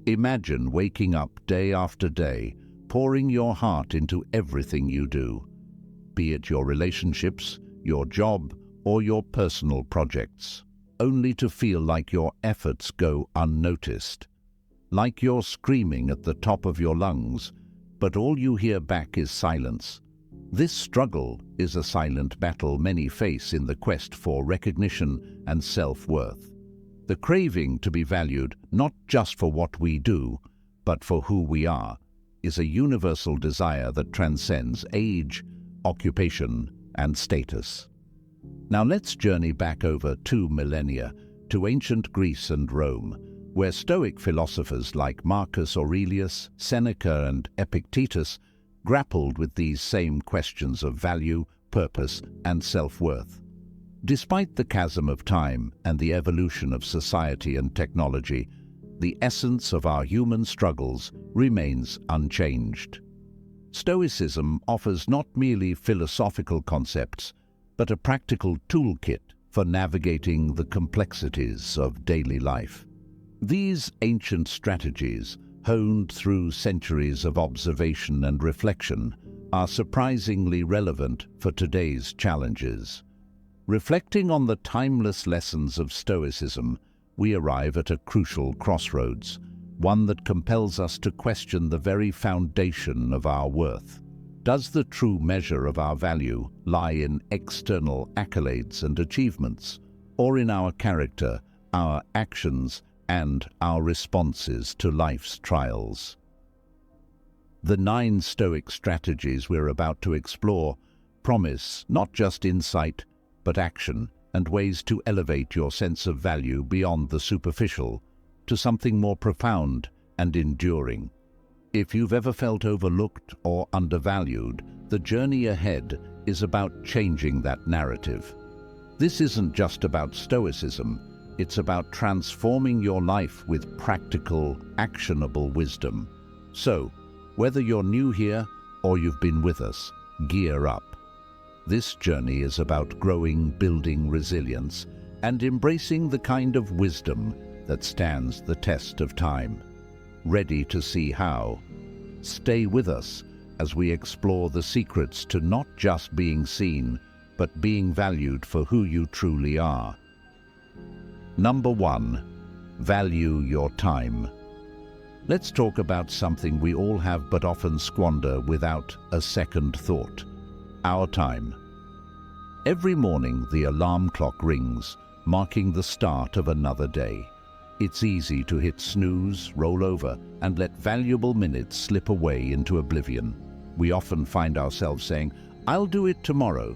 Imagine waking up day after day, pouring your heart into everything you do, be it your relationships, your job, or your personal projects, only to feel like your efforts go unnoticed. Like you're screaming at the top of your lungs, but all you hear back is silence. This struggle is a silent battle many face in the quest for recognition and self-worth. The craving to be valued not just for what we do, but for who we are, is a universal desire that transcends age, occupation, and status. Now let's journey back over 2 millennia to ancient Greece and Rome, where Stoic philosophers like Marcus Aurelius, Seneca, and Epictetus grappled with these same questions of value, purpose, and self-worth. Despite the chasm of time and the evolution of society and technology, the essence of our human struggles remains unchanged. Stoicism offers not merely philosophical concepts, but a practical toolkit for navigating the complexities of daily life. These ancient strategies, honed through centuries of observation and reflection, are surprisingly relevant for today's challenges. Reflecting on the timeless lessons of Stoicism, we arrive at a crucial crossroads, one that compels us to question the very foundation of our worth. Does the true measure of our value lie in external accolades and achievements, or in our character, our actions, and our responses to life's trials? The 9 Stoic strategies we're about to explore promise not just insight, but action and ways to elevate your sense of value beyond the superficial to something more profound and enduring. If you've ever felt overlooked or undervalued, the journey ahead is about changing that narrative. This isn't just about Stoicism, it's about transforming your life with practical, actionable wisdom. So, whether you're new here or you've been with us, gear up. This journey is about growing, building resilience, and embracing the kind of wisdom that stands the test of time. Ready to see how? Stay with us as we explore the secrets to not just being seen, but being valued for who you truly are. Number 1. Value your time. Let's talk about something we all have but often squander without a second thought: our time. Every morning the alarm clock rings, marking the start of another day. It's easy to hit snooze, roll over, and let valuable minutes slip away into oblivion. We often find ourselves saying, "I'll do it tomorrow,"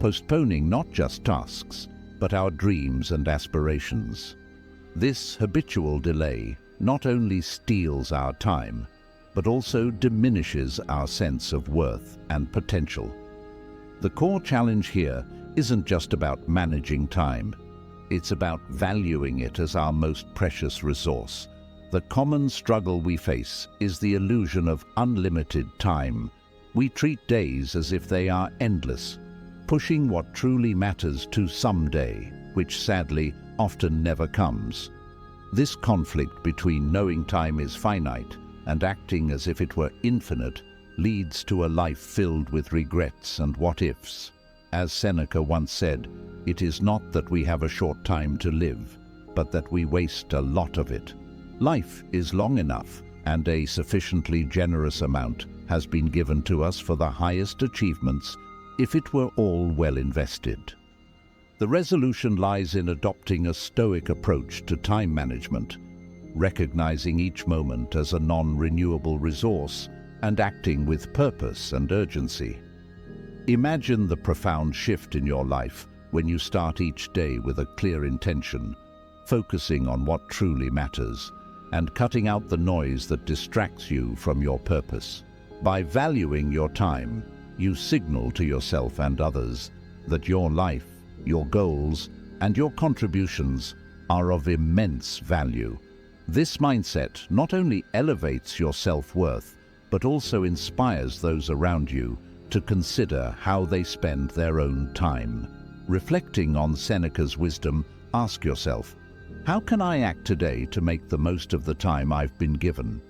postponing not just tasks, but our dreams and aspirations. This habitual delay not only steals our time, but also diminishes our sense of worth and potential. The core challenge here isn't just about managing time. It's about valuing it as our most precious resource. The common struggle we face is the illusion of unlimited time. We treat days as if they are endless, pushing what truly matters to someday, which sadly often never comes. This conflict between knowing time is finite and acting as if it were infinite leads to a life filled with regrets and what-ifs. As Seneca once said, "It is not that we have a short time to live, but that we waste a lot of it." Life is long enough, and a sufficiently generous amount has been given to us for the highest achievements if it were all well invested. The resolution lies in adopting a Stoic approach to time management, recognizing each moment as a non-renewable resource and acting with purpose and urgency. Imagine the profound shift in your life when you start each day with a clear intention, focusing on what truly matters, and cutting out the noise that distracts you from your purpose. By valuing your time, you signal to yourself and others that your life, your goals, and your contributions are of immense value. This mindset not only elevates your self-worth, but also inspires those around you to consider how they spend their own time. Reflecting on Seneca's wisdom, ask yourself, How can I act today to make the most of the time I've been given?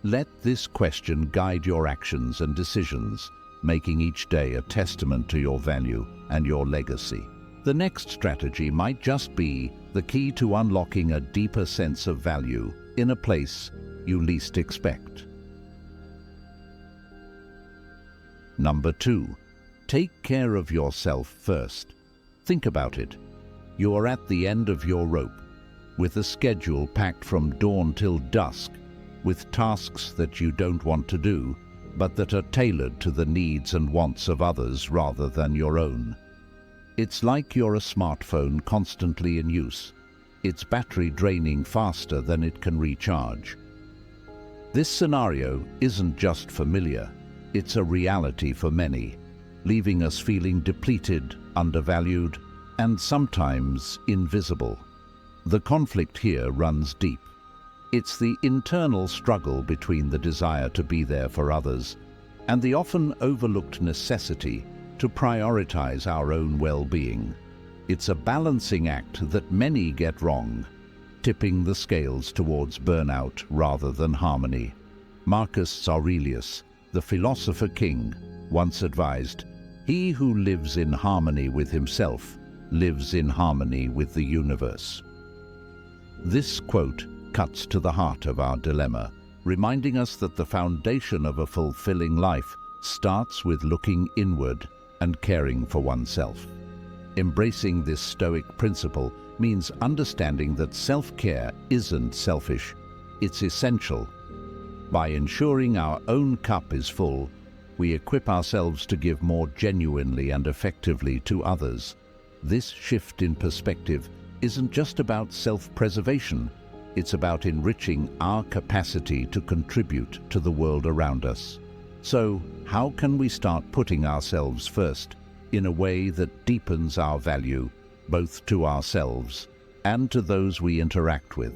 Let this question guide your actions and decisions, making each day a testament to your value and your legacy. The next strategy might just be the key to unlocking a deeper sense of value in a place you least expect. Number 2. Take care of yourself first. Think about it. You are at the end of your rope, with a schedule packed from dawn till dusk, with tasks that you don't want to do, but that are tailored to the needs and wants of others rather than your own. It's like you're a smartphone constantly in use, its battery draining faster than it can recharge. This scenario isn't just familiar, it's a reality for many, leaving us feeling depleted, undervalued, and sometimes invisible. The conflict here runs deep. It's the internal struggle between the desire to be there for others and the often overlooked necessity to prioritize our own well-being. It's a balancing act that many get wrong, tipping the scales towards burnout rather than harmony. Marcus Aurelius, the philosopher king, once advised, "He who lives in harmony with himself lives in harmony with the universe." This quote cuts to the heart of our dilemma, reminding us that the foundation of a fulfilling life starts with looking inward and caring for oneself. Embracing this Stoic principle means understanding that self-care isn't selfish, it's essential. By ensuring our own cup is full, we equip ourselves to give more genuinely and effectively to others. This shift in perspective isn't just about self-preservation, it's about enriching our capacity to contribute to the world around us. So, how can we start putting ourselves first in a way that deepens our value, both to ourselves and to those we interact with?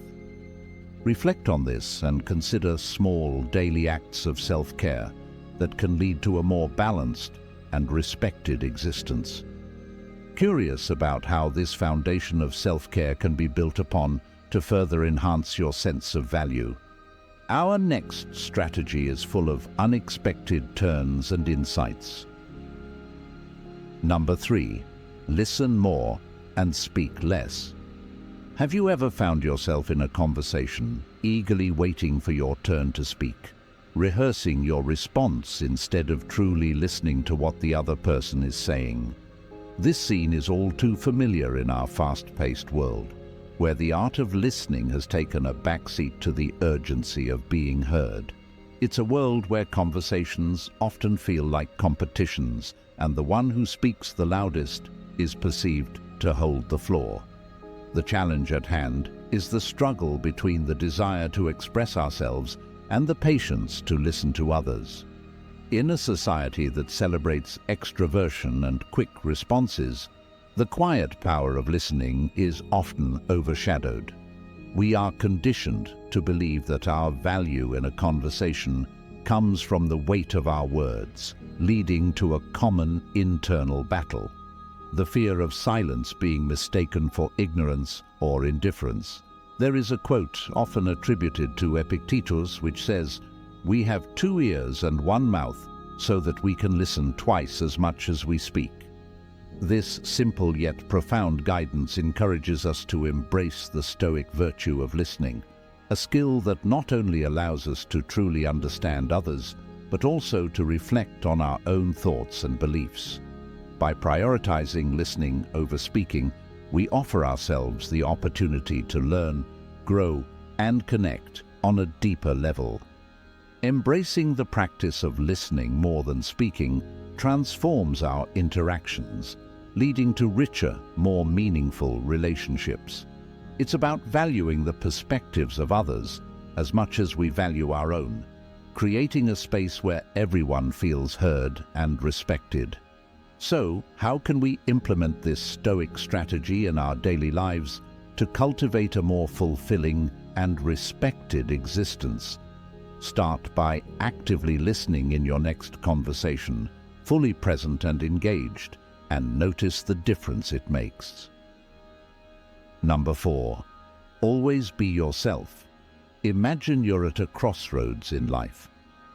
Reflect on this and consider small daily acts of self-care that can lead to a more balanced and respected existence. Curious about how this foundation of self-care can be built upon to further enhance your sense of value? Our next strategy is full of unexpected turns and insights. Number 3. Listen more and speak less. Have you ever found yourself in a conversation, eagerly waiting for your turn to speak, rehearsing your response instead of truly listening to what the other person is saying? This scene is all too familiar in our fast-paced world, where the art of listening has taken a backseat to the urgency of being heard. It's a world where conversations often feel like competitions, and the one who speaks the loudest is perceived to hold the floor. The challenge at hand is the struggle between the desire to express ourselves and the patience to listen to others. In a society that celebrates extroversion and quick responses, the quiet power of listening is often overshadowed. We are conditioned to believe that our value in a conversation comes from the weight of our words, leading to a common internal battle. The fear of silence being mistaken for ignorance or indifference. There is a quote often attributed to Epictetus which says, "We have 2 ears and 1 mouth so that we can listen twice as much as we speak." This simple yet profound guidance encourages us to embrace the Stoic virtue of listening, a skill that not only allows us to truly understand others, but also to reflect on our own thoughts and beliefs. By prioritizing listening over speaking, we offer ourselves the opportunity to learn, grow, and connect on a deeper level. Embracing the practice of listening more than speaking transforms our interactions, leading to richer, more meaningful relationships. It's about valuing the perspectives of others as much as we value our own, creating a space where everyone feels heard and respected. So, how can we implement this Stoic strategy in our daily lives to cultivate a more fulfilling and respected existence? Start by actively listening in your next conversation, fully present and engaged, and notice the difference it makes. Number 4. Always be yourself. Imagine you're at a crossroads in life,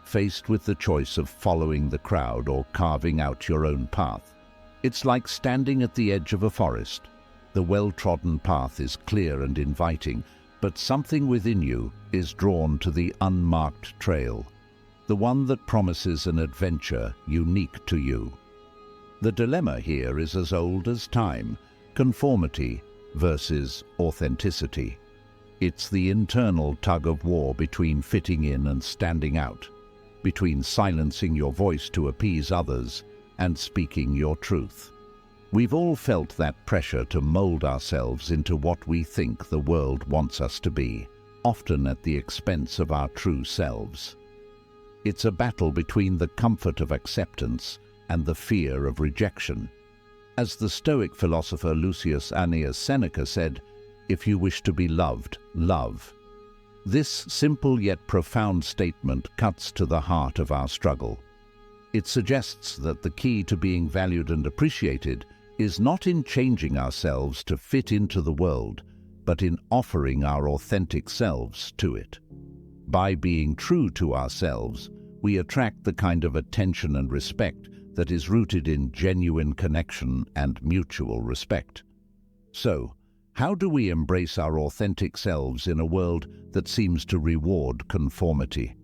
faced with the choice of following the crowd or carving out your own path. It's like standing at the edge of a forest. The well-trodden path is clear and inviting, but something within you is drawn to the unmarked trail, the one that promises an adventure unique to you. The dilemma here is as old as time: conformity versus authenticity. It's the internal tug-of-war between fitting in and standing out, between silencing your voice to appease others and speaking your truth. We've all felt that pressure to mold ourselves into what we think the world wants us to be, often at the expense of our true selves. It's a battle between the comfort of acceptance and the fear of rejection. As the Stoic philosopher Lucius Annius Seneca said, "If you wish to be loved, love." This simple yet profound statement cuts to the heart of our struggle. It suggests that the key to being valued and appreciated is not in changing ourselves to fit into the world, but in offering our authentic selves to it. By being true to ourselves, we attract the kind of attention and respect that is rooted in genuine connection and mutual respect. So, how do we embrace our authentic selves in a world that seems to reward conformity?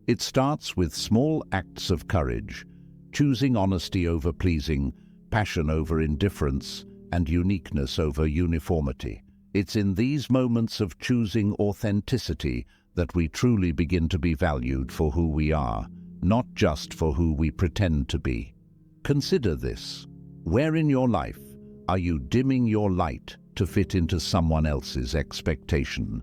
It starts with small acts of courage, choosing honesty over pleasing, passion over indifference, and uniqueness over uniformity. It's in these moments of choosing authenticity that we truly begin to be valued for who we are, not just for who we pretend to be. Consider this. Where in your life are you dimming your light to fit into someone else's expectation?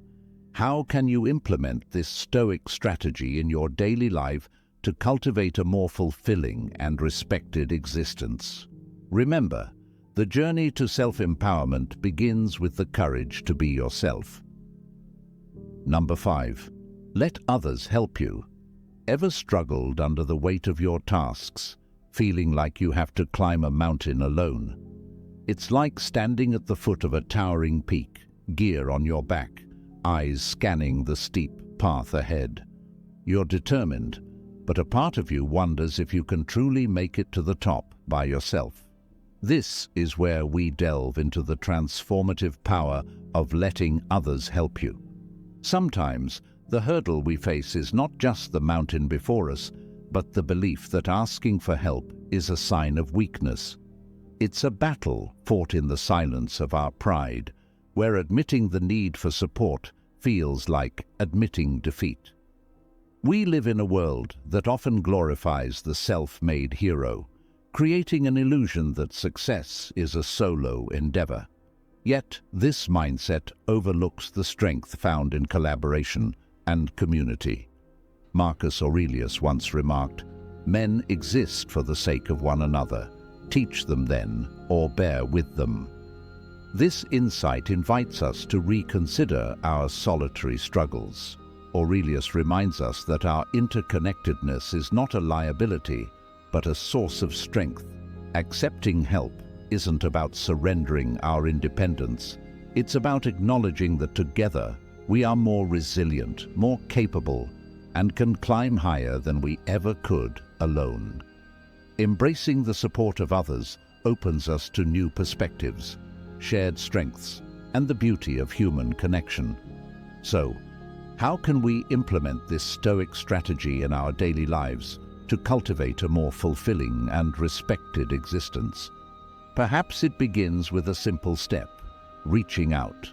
How can you implement this Stoic strategy in your daily life to cultivate a more fulfilling and respected existence? Remember, the journey to self-empowerment begins with the courage to be yourself. Number 5. Let others help you. Ever struggled under the weight of your tasks, feeling like you have to climb a mountain alone? It's like standing at the foot of a towering peak, gear on your back, eyes scanning the steep path ahead. You're determined, but a part of you wonders if you can truly make it to the top by yourself. This is where we delve into the transformative power of letting others help you. Sometimes, the hurdle we face is not just the mountain before us, but the belief that asking for help is a sign of weakness. It's a battle fought in the silence of our pride, where admitting the need for support feels like admitting defeat. We live in a world that often glorifies the self-made hero, creating an illusion that success is a solo endeavor. Yet, this mindset overlooks the strength found in collaboration and community. Marcus Aurelius once remarked, "Men exist for the sake of one another. Teach them then, or bear with them." This insight invites us to reconsider our solitary struggles. Aurelius reminds us that our interconnectedness is not a liability, but a source of strength. Accepting help isn't about surrendering our independence. It's about acknowledging that together we are more resilient, more capable, and can climb higher than we ever could alone. Embracing the support of others opens us to new perspectives, shared strengths, and the beauty of human connection. So, how can we implement this Stoic strategy in our daily lives to cultivate a more fulfilling and respected existence? Perhaps it begins with a simple step: reaching out.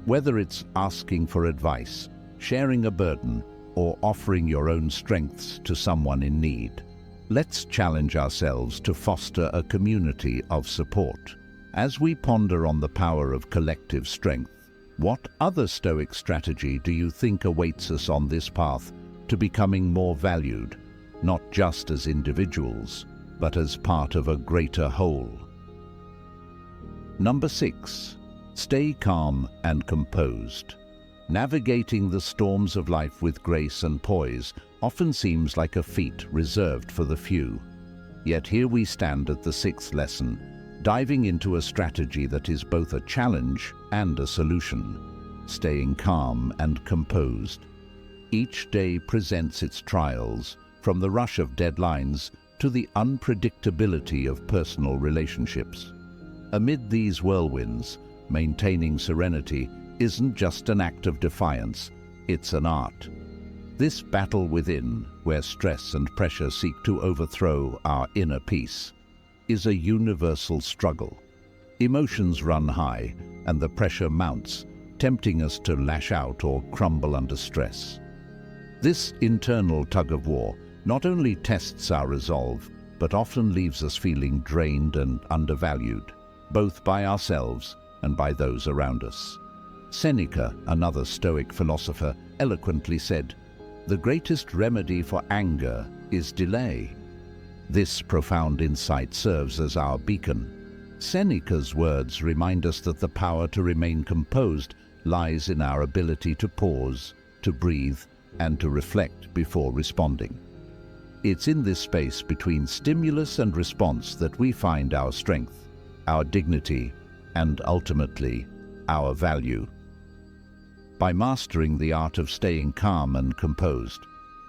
Whether it's asking for advice, sharing a burden, or offering your own strengths to someone in need. Let's challenge ourselves to foster a community of support. As we ponder on the power of collective strength, what other Stoic strategy do you think awaits us on this path to becoming more valued, not just as individuals, but as part of a greater whole? Number 6. Stay calm and composed. Navigating the storms of life with grace and poise often seems like a feat reserved for the few. Yet here we stand at the 6th lesson, diving into a strategy that is both a challenge and a solution. staying calm and composed. Each day presents its trials, from the rush of deadlines to the unpredictability of personal relationships. Amid these whirlwinds, maintaining serenity isn't just an act of defiance, it's an art. This battle within, where stress and pressure seek to overthrow our inner peace, is a universal struggle. Emotions run high, and the pressure mounts, tempting us to lash out or crumble under stress. This internal tug-of-war not only tests our resolve, but often leaves us feeling drained and undervalued, both by ourselves and by those around us. Seneca, another Stoic philosopher, eloquently said, "The greatest remedy for anger is delay." This profound insight serves as our beacon. Seneca's words remind us that the power to remain composed lies in our ability to pause, to breathe, and to reflect before responding. It's in this space between stimulus and response that we find our strength, our dignity, and ultimately, our value. By mastering the art of staying calm and composed,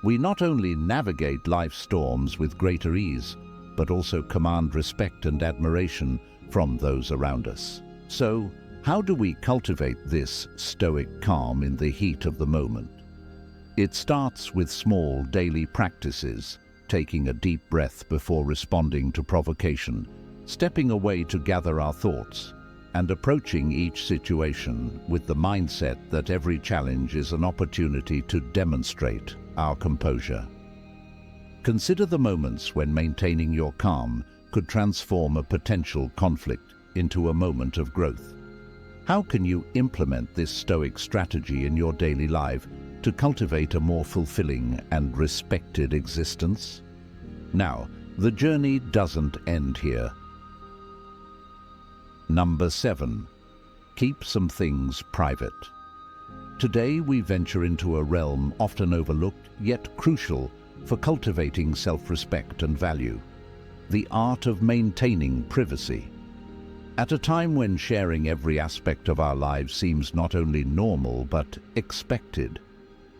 we not only navigate life's storms with greater ease, but also command respect and admiration from those around us. So, how do we cultivate this stoic calm in the heat of the moment? It starts with small daily practices, taking a deep breath before responding to provocation, stepping away to gather our thoughts, and approaching each situation with the mindset that every challenge is an opportunity to demonstrate our composure. Consider the moments when maintaining your calm could transform a potential conflict into a moment of growth. How can you implement this stoic strategy in your daily life to cultivate a more fulfilling and respected existence? Now, the journey doesn't end here. Number 7. Keep some things private. Today we venture into a realm often overlooked yet crucial for cultivating self-respect and value: the art of maintaining privacy. At a time when sharing every aspect of our lives seems not only normal but expected,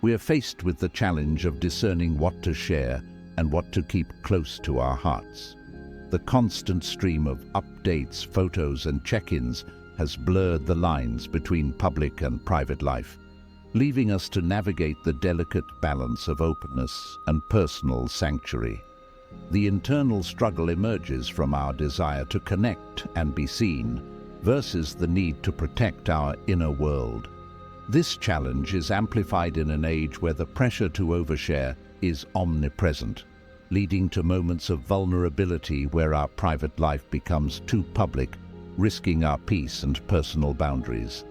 we are faced with the challenge of discerning what to share and what to keep close to our hearts. The constant stream of updates, photos, and check-ins has blurred the lines between public and private life, leaving us to navigate the delicate balance of openness and personal sanctuary. The internal struggle emerges from our desire to connect and be seen versus the need to protect our inner world. This challenge is amplified in an age where the pressure to overshare is omnipresent, leading to moments of vulnerability where our private life becomes too public, risking our peace and personal boundaries.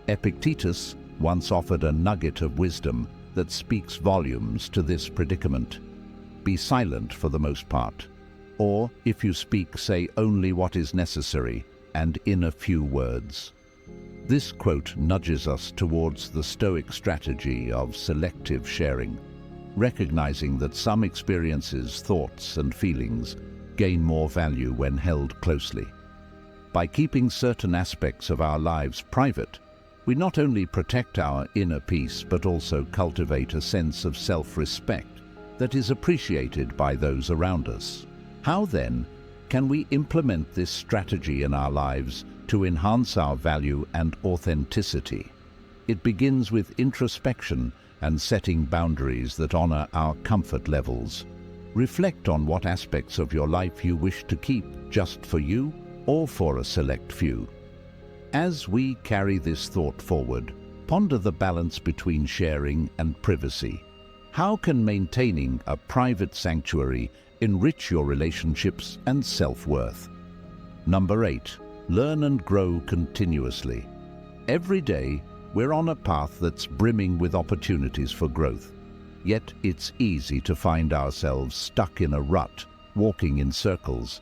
Epictetus once offered a nugget of wisdom that speaks volumes to this predicament. Be silent for the most part, or if you speak, say only what is necessary and in a few words. This quote nudges us towards the Stoic strategy of selective sharing, recognizing that some experiences, thoughts, and feelings gain more value when held closely. By keeping certain aspects of our lives private, we not only protect our inner peace but also cultivate a sense of self-respect that is appreciated by those around us. How then can we implement this strategy in our lives to enhance our value and authenticity? It begins with introspection and setting boundaries that honor our comfort levels. Reflect on what aspects of your life you wish to keep just for you or for a select few. As we carry this thought forward, ponder the balance between sharing and privacy. How can maintaining a private sanctuary enrich your relationships and self-worth? Number 8. Learn and grow continuously. Every day, we're on a path that's brimming with opportunities for growth. Yet it's easy to find ourselves stuck in a rut, walking in circles.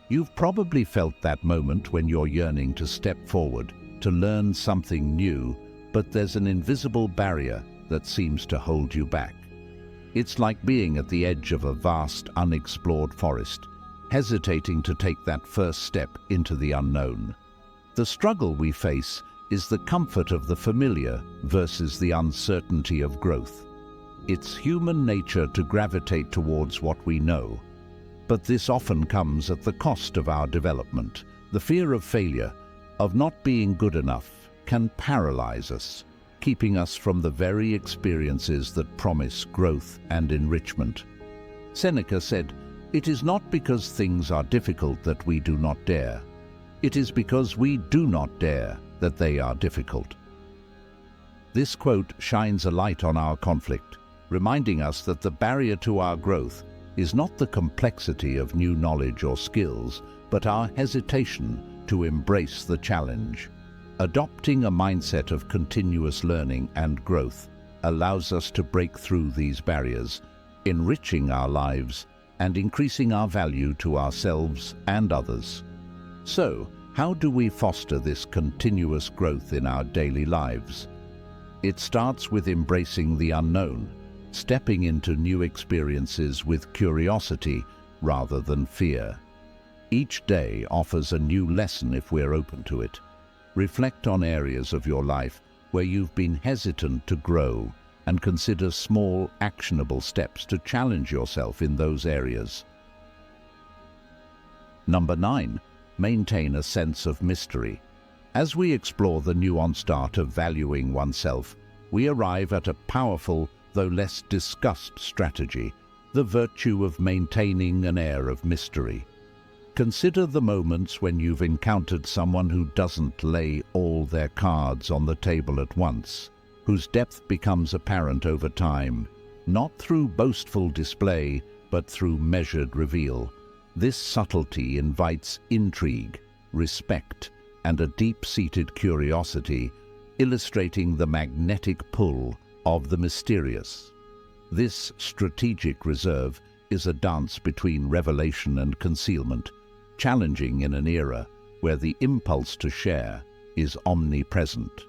You've probably felt that moment when you're yearning to step forward, to learn something new, but there's an invisible barrier that seems to hold you back. It's like being at the edge of a vast, unexplored forest, hesitating to take that first step into the unknown. The struggle we face is the comfort of the familiar versus the uncertainty of growth. It's human nature to gravitate towards what we know, but this often comes at the cost of our development. The fear of failure, of not being good enough, can paralyze us, keeping us from the very experiences that promise growth and enrichment. Seneca said, "It is not because things are difficult that we do not dare. It is because we do not dare that they are difficult." This quote shines a light on our conflict, reminding us that the barrier to our growth is not the complexity of new knowledge or skills, but our hesitation to embrace the challenge. Adopting a mindset of continuous learning and growth allows us to break through these barriers, enriching our lives and increasing our value to ourselves and others. So, how do we foster this continuous growth in our daily lives? It starts with embracing the unknown, stepping into new experiences with curiosity rather than fear. Each day offers a new lesson if we're open to it. Reflect on areas of your life where you've been hesitant to grow and consider small, actionable steps to challenge yourself in those areas. Number 9. Maintain a sense of mystery. As we explore the nuanced art of valuing oneself, we arrive at a powerful, though less discussed strategy, the virtue of maintaining an air of mystery. Consider the moments when you've encountered someone who doesn't lay all their cards on the table at once, whose depth becomes apparent over time, not through boastful display, but through measured reveal. This subtlety invites intrigue, respect, and a deep-seated curiosity, illustrating the magnetic pull of the mysterious. This strategic reserve is a dance between revelation and concealment, challenging in an era where the impulse to share is omnipresent.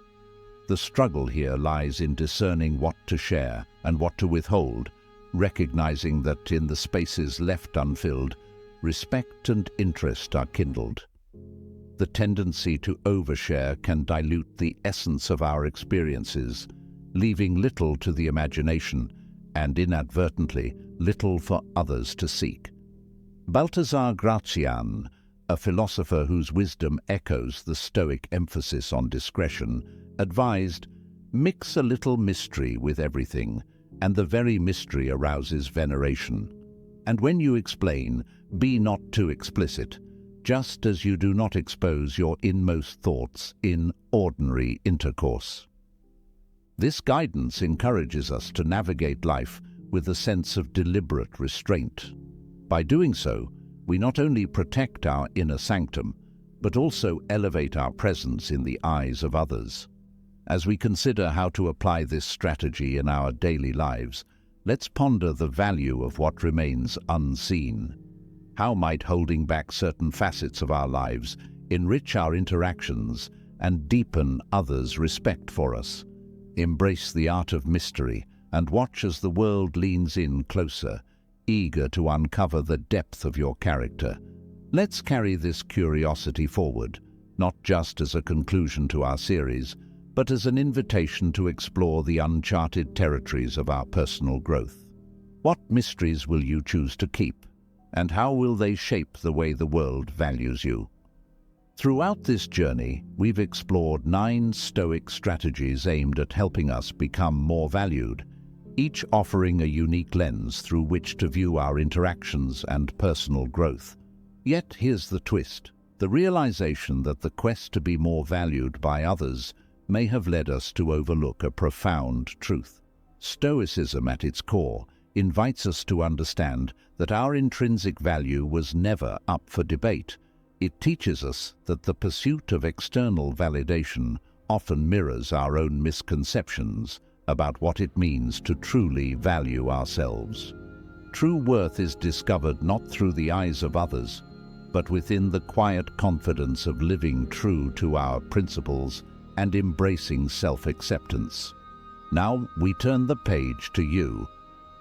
The struggle here lies in discerning what to share and what to withhold, recognizing that in the spaces left unfilled, respect and interest are kindled. The tendency to overshare can dilute the essence of our experiences, leaving little to the imagination and inadvertently little for others to seek. Balthazar Gracian, a philosopher whose wisdom echoes the Stoic emphasis on discretion, advised, "Mix a little mystery with everything, and the very mystery arouses veneration. And when you explain, be not too explicit, just as you do not expose your inmost thoughts in ordinary intercourse." This guidance encourages us to navigate life with a sense of deliberate restraint. By doing so, we not only protect our inner sanctum, but also elevate our presence in the eyes of others. As we consider how to apply this strategy in our daily lives, let's ponder the value of what remains unseen. How might holding back certain facets of our lives enrich our interactions and deepen others' respect for us? Embrace the art of mystery and watch as the world leans in closer, eager to uncover the depth of your character. Let's carry this curiosity forward, not just as a conclusion to our series, but as an invitation to explore the uncharted territories of our personal growth. What mysteries will you choose to keep, and how will they shape the way the world values you? Throughout this journey, we've explored 9 Stoic strategies aimed at helping us become more valued, each offering a unique lens through which to view our interactions and personal growth. Yet here's the twist: the realization that the quest to be more valued by others may have led us to overlook a profound truth. Stoicism, at its core, invites us to understand that our intrinsic value was never up for debate. It teaches us that the pursuit of external validation often mirrors our own misconceptions about what it means to truly value ourselves. True worth is discovered not through the eyes of others, but within the quiet confidence of living true to our principles and embracing self-acceptance. Now we turn the page to you.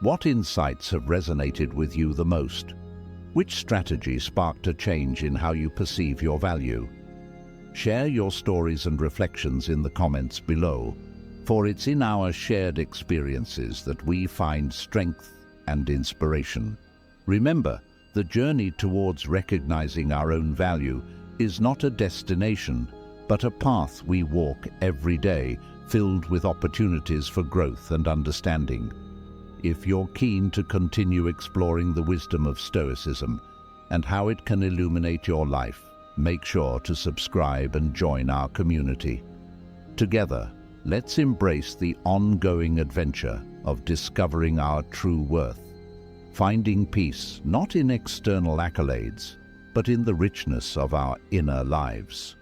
What insights have resonated with you the most? Which strategy sparked a change in how you perceive your value? Share your stories and reflections in the comments below, for it's in our shared experiences that we find strength and inspiration. Remember, the journey towards recognizing our own value is not a destination, but a path we walk every day, filled with opportunities for growth and understanding. If you're keen to continue exploring the wisdom of Stoicism and how it can illuminate your life, make sure to subscribe and join our community. Together, let's embrace the ongoing adventure of discovering our true worth, finding peace not in external accolades, but in the richness of our inner lives.